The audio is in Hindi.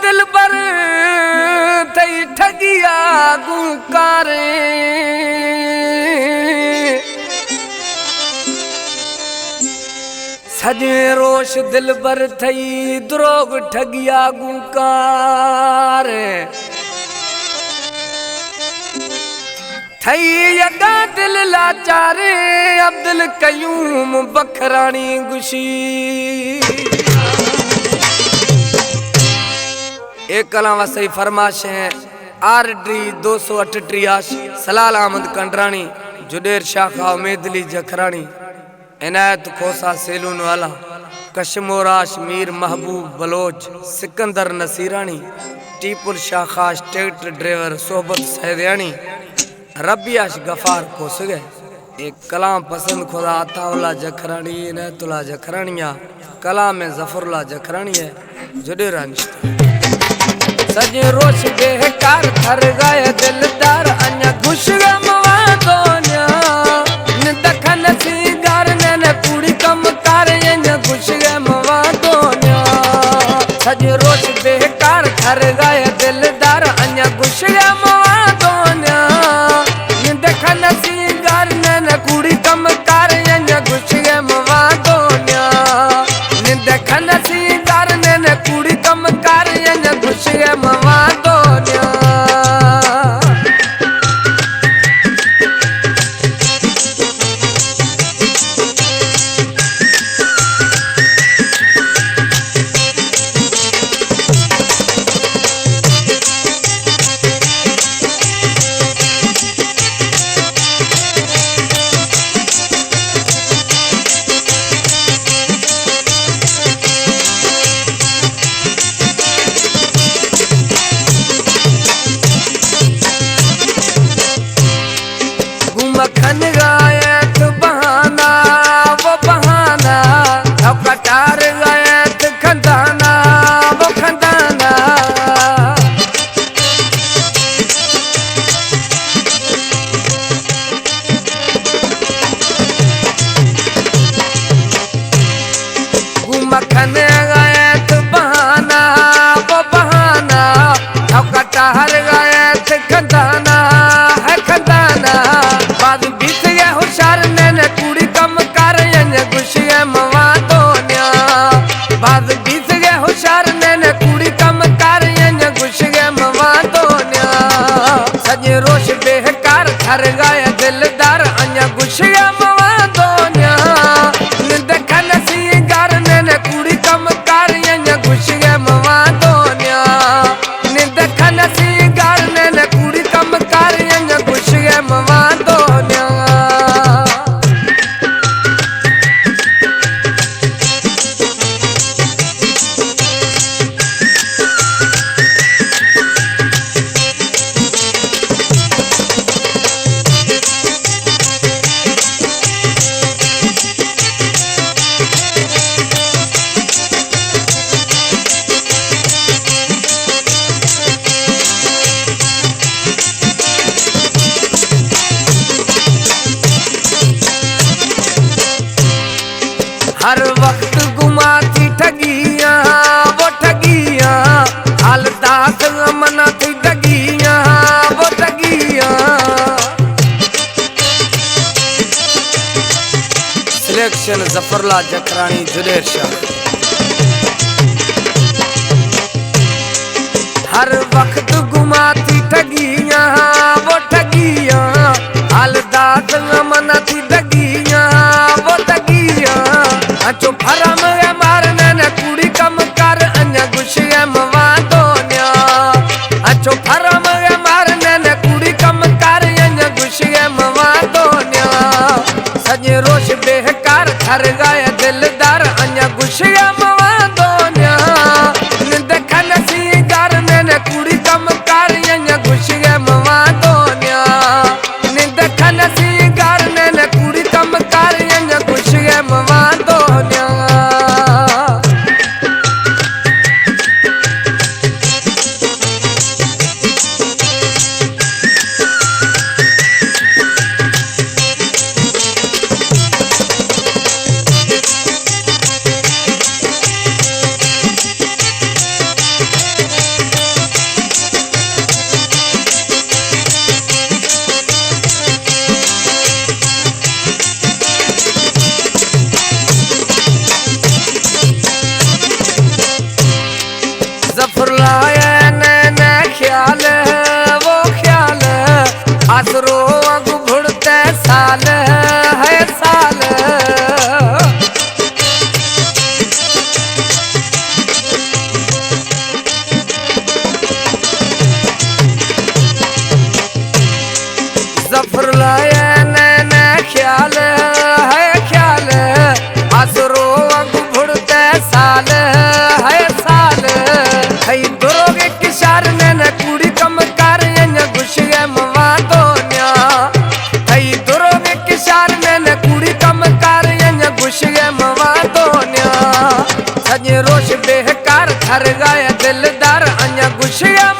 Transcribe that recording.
दिल पर थई ठगिया गुकारे सजे रोश दिल पर थई द्रोग ठगिया गुकारे थई यगा दिल लाचारे अब्दुल कयूम बखरानी गुशी एक कलाम वसई फरमाश है RD 288 सलाल अहमद कंडरानी जुडेर शाखा उमेदली जखरानी इनायत खोसा सेलून वाला कशमोराश मीर महबूब बलोच सिकंदर नसीरानी टीपुर शाखा स्टेट ड्राइवर सोबत सैदियानी रबियाश गफार कोसगे एक कलाम पसंद खुदा अताउल्ला जखरानी इनायतुल्ला जखरानिया कलाम में जफरुल्ला जखरानी है जुडेर अनिश्ता सजे रोश बेकार थर गए दिलदार अन्या घुस गए मवा दोन्या निदखन सिंगार ने पूरी कम कार अन्या घुस गए मवा दोन्या सजे रोश बेकार थर गए दिलदार अन्या घुस गए मवा दोन्या निदखन सिंगार ने पूरी कम कार अन्या घुस गए मवा दोन्या निदखन सिंगार ने पूरी कम कार अन्या घुस गए मवा दोन्या मखन गायत बहाना वो बहाना अब कटार गायत खंदाना वो खंदाना मखन गायत बहाना वो बहाना अब कटार गायत खंदाना है खंदाना बाद बीत गया होशार ने कुड़ी कम कर घुस गए मवा दोन्या बाद बीत गया होशार ने कुड़ी कम कर घुस गए मवा दोन्या सजे रोश बेकार थर गए दिलदार अन्या घुस गया मवा दोन्या निदखन सिंगार ने कुड़ी कम कर घुस गए मवा दोन्या निदखन सिंगार ने कुड़ी कम कर घुस गए मवा दोन्या हर वक्त घुमाती ठगियां वो ठगियां हालदात मना थी ठगियां वो ठगियां सिलेक्शन जफरुल्ला जखरानी जुडेर शाह हर वक्त घुमाती ठगियां वो ठगियां हालदात मना थी ठगियां वो ठगियां अचो फरम है मारने ने कुड़ी कम कर अन्या घुस गए मवा दोन्या अचो फरम है मारने ने कुड़ी कम कर अन्या घुस गए मवा दोन्या सजे रोश बेकार थर गए दिलदार अन्या घुस गए मवा दोन्या निदखन सिंगार ने कुड़ी कम कर अन्या घुस गए मवा दोन्या निदखन सिंगार ने कुड़ी कम कर अन्या घुस गए मवा दोन्या बेहकार थर गए दिलदार अञा गुशिया